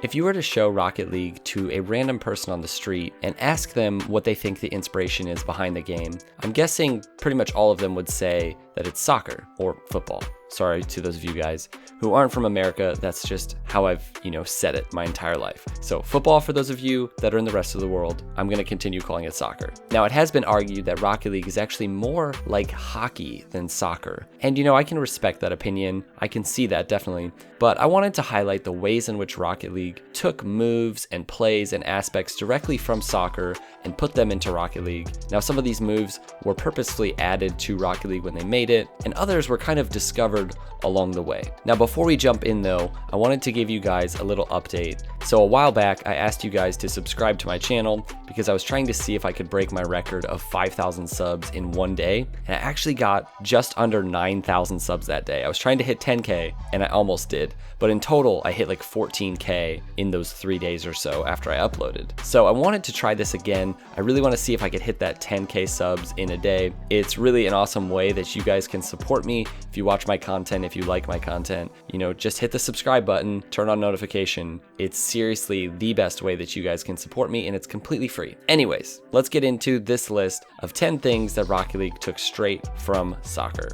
If you were to show Rocket League to a random person on the street and ask them what they think the inspiration is behind the game, I'm guessing pretty much all of them would say that it's soccer or football. Sorry to those of you guys who aren't from America, that's just how I've, said it my entire life. So football for those of you that are in the rest of the world, I'm gonna continue calling it soccer. Now it has been argued that Rocket League is actually more like hockey than soccer. And I can respect that opinion, I can see that definitely, but I wanted to highlight the ways in which Rocket League took moves and plays and aspects directly from soccer and put them into Rocket League. Now some of these moves were purposefully added to Rocket League when they made it, and others were kind of discovered along the way. Now before we jump in though, I wanted to give you guys a little update. So a while back, I asked you guys to subscribe to my channel because I was trying to see if I could break my record of 5,000 subs in one day, and I actually got just under 9,000 subs that day. I was trying to hit 10K and I almost did, but in total I hit like 14K in those 3 days or so after I uploaded. So I wanted to try this again. I really want to see if I could hit that 10K subs in a day. It's really an awesome way that you guys can support me. If you watch my content, if you like my content, just hit the subscribe button, turn on notification. It's seriously the best way that you guys can support me, and it's completely free. Anyways, let's get into this list of 10 things that Rocket League took straight from soccer.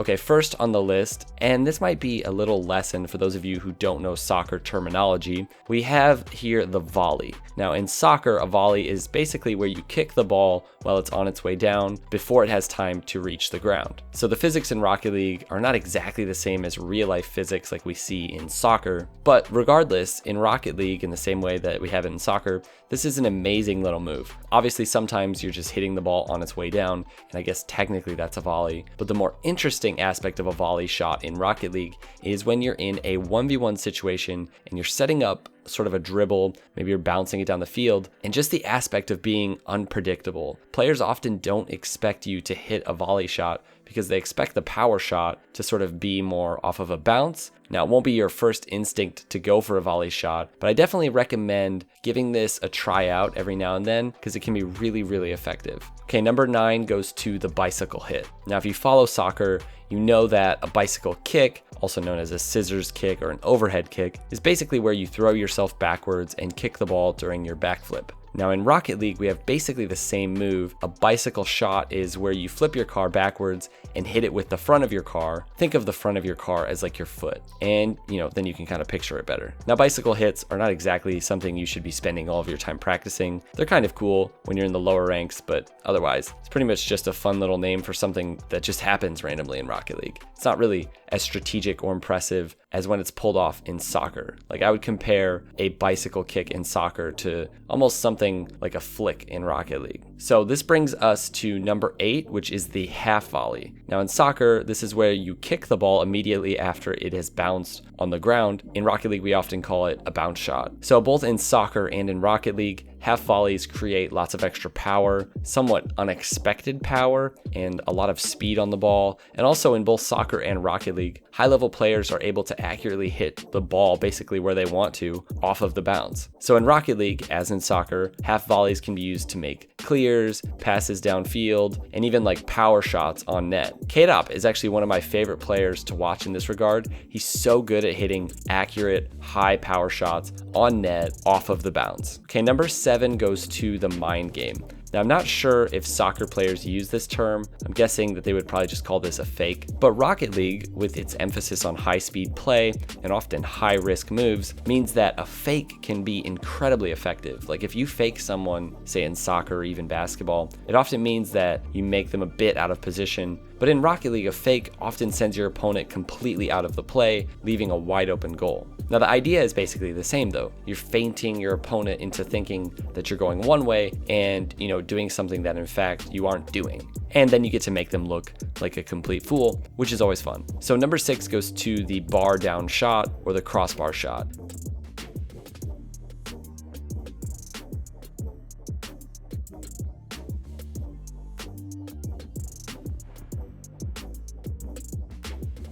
Okay, first on the list, and this might be a little lesson for those of you who don't know soccer terminology, we have here the volley. Now in soccer, a volley is basically where you kick the ball while it's on its way down before it has time to reach the ground. So the physics in Rocket League are not exactly the same as real life physics like we see in soccer, but regardless, in Rocket League, in the same way that we have it in soccer, this is an amazing little move. Obviously, sometimes you're just hitting the ball on its way down, and I guess technically that's a volley, but the more interesting aspect of a volley shot in Rocket League is when you're in a 1v1 situation and you're setting up sort of a dribble, maybe you're bouncing it down the field, and just the aspect of being unpredictable. Players often don't expect you to hit a volley shot because they expect the power shot to sort of be more off of a bounce. Now, it won't be your first instinct to go for a volley shot, but I definitely recommend giving this a try out every now and then because it can be really, really effective. Okay, number 9 goes to the bicycle hit. Now, if you follow soccer, you know that a bicycle kick, also known as a scissors kick or an overhead kick, is basically where you throw yourself backwards and kick the ball during your backflip. Now in Rocket League, we have basically the same move. A bicycle shot is where you flip your car backwards and hit it with the front of your car. Think of the front of your car as like your foot, and then you can kind of picture it better. Now bicycle hits are not exactly something you should be spending all of your time practicing. They're kind of cool when you're in the lower ranks, but otherwise, it's pretty much just a fun little name for something that just happens randomly in Rocket League. It's not really as strategic or impressive as when it's pulled off in soccer. Like I would compare a bicycle kick in soccer to almost something like a flick in Rocket League. So this brings us to number 8, which is the half volley. Now in soccer, this is where you kick the ball immediately after it has bounced on the ground. In Rocket League, we often call it a bounce shot. So both in soccer and in Rocket League, half volleys create lots of extra power, somewhat unexpected power, and a lot of speed on the ball. And also in both soccer and Rocket League, high-level players are able to accurately hit the ball basically where they want to off of the bounce. So in Rocket League, as in soccer, half volleys can be used to make clears, passes downfield, and even like power shots on net. K-Dop is actually one of my favorite players to watch in this regard. He's so good at hitting accurate, high power shots on net off of the bounce. Okay, number 7 goes to the mind game. Now, I'm not sure if soccer players use this term. I'm guessing that they would probably just call this a fake. But Rocket League, with its emphasis on high-speed play and often high-risk moves, means that a fake can be incredibly effective. Like if you fake someone, say in soccer or even basketball, it often means that you make them a bit out of position. But in Rocket League, a fake often sends your opponent completely out of the play, leaving a wide open goal. Now the idea is basically the same though. You're feinting your opponent into thinking that you're going one way and, doing something that in fact you aren't doing. And then you get to make them look like a complete fool, which is always fun. So number 6 goes to the bar down shot or the crossbar shot.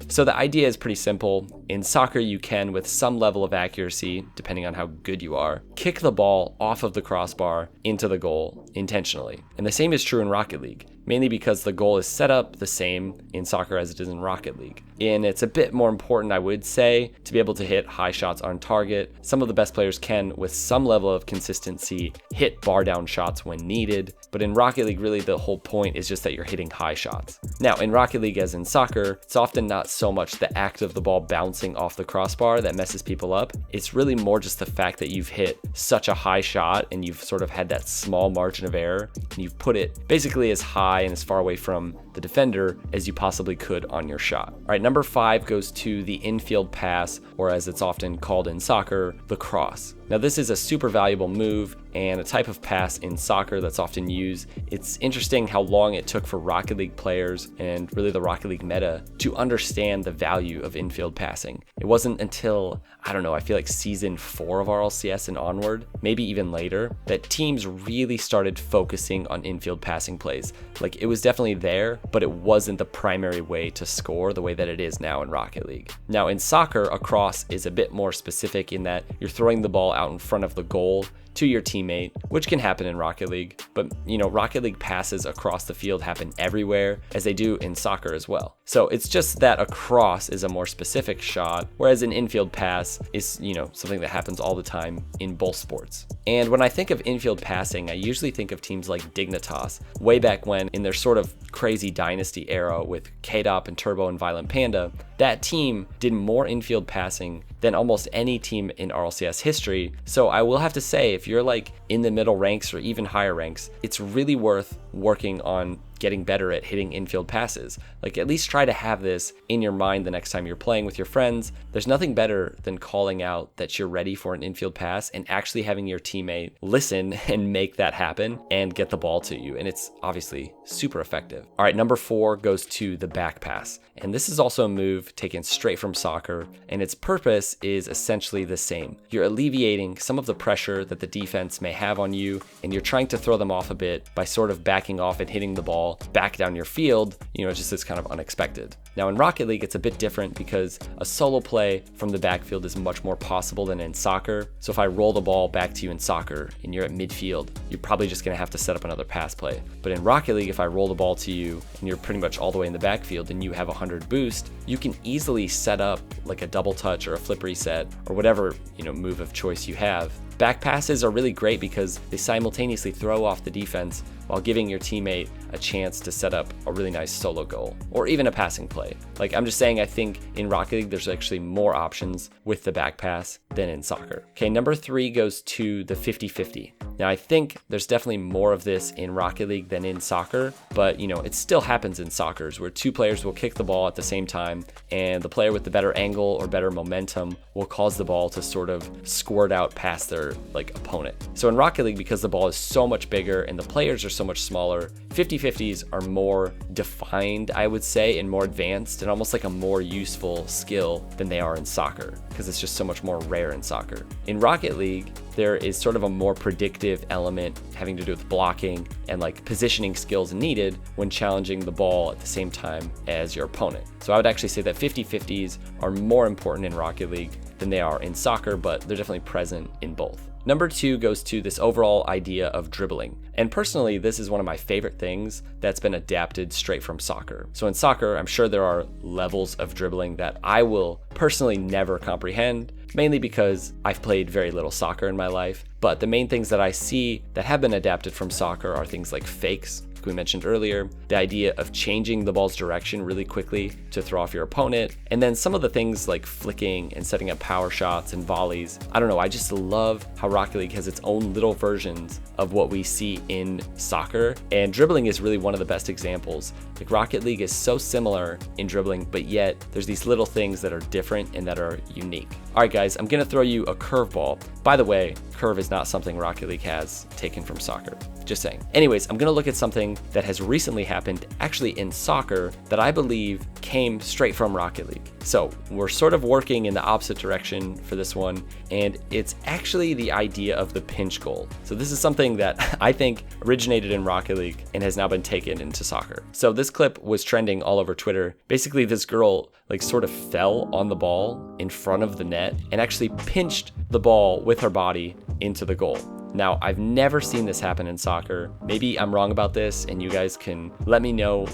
So the idea is pretty simple. In soccer, you can, with some level of accuracy, depending on how good you are, kick the ball off of the crossbar into the goal intentionally. And the same is true in Rocket League, mainly because the goal is set up the same in soccer as it is in Rocket League. and it's a bit more important, I would say, to be able to hit high shots on target. Some of the best players can, with some level of consistency, hit bar down shots when needed, but in Rocket League, really the whole point is just that you're hitting high shots. Now, in Rocket League, as in soccer, it's often not so much the act of the ball bouncing off the crossbar that messes people up. It's really more just the fact that you've hit such a high shot and you've sort of had that small margin of error, and you've put it basically as high and as far away from the defender as you possibly could on your shot. All right, number 5 goes to the infield pass, or as it's often called in soccer, the cross. Now, this is a super valuable move and a type of pass in soccer that's often used. It's interesting how long it took for Rocket League players and really the Rocket League meta to understand the value of infield passing. It wasn't until, I don't know, I feel like season 4 of RLCS and onward, maybe even later, that teams really started focusing on infield passing plays. Like, it was definitely there, but it wasn't the primary way to score the way that it is now in Rocket League. Now, in soccer, a cross is a bit more specific in that you're throwing the ball out in front of the goal to your teammate, which can happen in Rocket League, but Rocket League passes across the field happen everywhere, as they do in soccer as well. So it's just that a cross is a more specific shot, whereas an infield pass is, something that happens all the time in both sports. And when I think of infield passing, I usually think of teams like Dignitas, way back when, in their sort of crazy dynasty era with K-Dop and Turbo and Violent Panda. That team did more infield passing than almost any team in RLCS history. So I will have to say, if you're like in the middle ranks or even higher ranks, it's really worth working on getting better at hitting infield passes. Like, at least try to have this in your mind the next time you're playing with your friends. There's nothing better than calling out that you're ready for an infield pass and actually having your teammate listen and make that happen and get the ball to you. And it's obviously super effective. All right, number 4 goes to the back pass. And this is also a move taken straight from soccer, and its purpose is essentially the same. You're alleviating some of the pressure that the defense may have on you, and you're trying to throw them off a bit by sort of backing off and hitting the ball back down your field, just as kind of unexpected. Now, in Rocket League, it's a bit different because a solo play from the backfield is much more possible than in soccer. So if I roll the ball back to you in soccer and you're at midfield, you're probably just going to have to set up another pass play. But in Rocket League, if I roll the ball to you and you're pretty much all the way in the backfield and you have 100 boost, you can easily set up like a double touch or a flip reset or whatever, move of choice you have. Back passes are really great because they simultaneously throw off the defense while giving your teammate a chance to set up a really nice solo goal or even a passing play. Like, I'm just saying, I think in Rocket League, there's actually more options with the back pass than in soccer. Okay, number 3 goes to the 50-50. Now, I think there's definitely more of this in Rocket League than in soccer, but it still happens in soccer where 2 players will kick the ball at the same time, and the player with the better angle or better momentum will cause the ball to sort of squirt out past their opponent. So in Rocket League, because the ball is so much bigger and the players are so much smaller, 50-50s are more defined, I would say, and more advanced and almost like a more useful skill than they are in soccer, because it's just so much more rare in soccer. In Rocket League, there is sort of a more predictive element having to do with blocking and positioning skills needed when challenging the ball at the same time as your opponent. So I would actually say that 50-50s are more important in Rocket League than they are in soccer, but they're definitely present in both. Number 2 goes to this overall idea of dribbling. And personally, this is one of my favorite things that's been adapted straight from soccer. So in soccer, I'm sure there are levels of dribbling that I will personally never comprehend, mainly because I've played very little soccer in my life. But the main things that I see that have been adapted from soccer are things like fakes, like we mentioned earlier, the idea of changing the ball's direction really quickly to throw off your opponent, and then some of the things like flicking and setting up power shots and volleys. I don't know, I just love how Rocket League has its own little versions of what we see in soccer, and dribbling is really one of the best examples. Like, Rocket League is so similar in dribbling, but yet there's these little things that are different and that are unique. All right, guys, I'm gonna throw you a curveball. By the way, curve is not something Rocket League has taken from soccer. Just saying. Anyways, I'm gonna look at something that has recently happened actually in soccer that I believe came straight from Rocket League. So we're sort of working in the opposite direction for this one, and it's actually the idea of the pinch goal. So this is something that I think originated in Rocket League and has now been taken into soccer. So this clip was trending all over Twitter. Basically, this girl sort of fell on the ball in front of the net and actually pinched the ball with her body into the goal. Now, I've never seen this happen in soccer. Maybe I'm wrong about this and you guys can let me know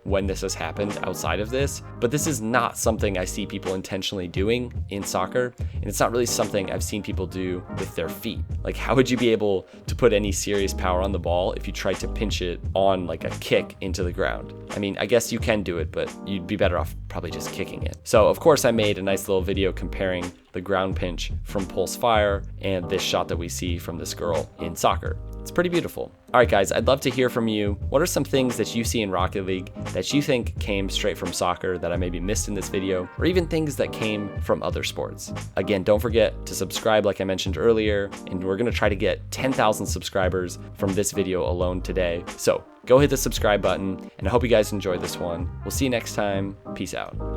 when this has happened outside of this, but this is not something I see people intentionally doing in soccer, and it's not really something I've seen people do with their feet. Like, how would you be able to put any serious power on the ball if you tried to pinch it on like a kick into the ground? I mean, I guess you can do it, but you'd be better off probably just kicking it. So of course I made a nice little video comparing the ground pinch from Pulse Fire and this shot that we see from this girl in soccer. It's pretty beautiful. All right, guys, I'd love to hear from you. What are some things that you see in Rocket League that you think came straight from soccer that I maybe missed in this video, or even things that came from other sports? Again, don't forget to subscribe like I mentioned earlier, and we're gonna try to get 10,000 subscribers from this video alone today. So go hit the subscribe button, and I hope you guys enjoyed this one. We'll see you next time. Peace out.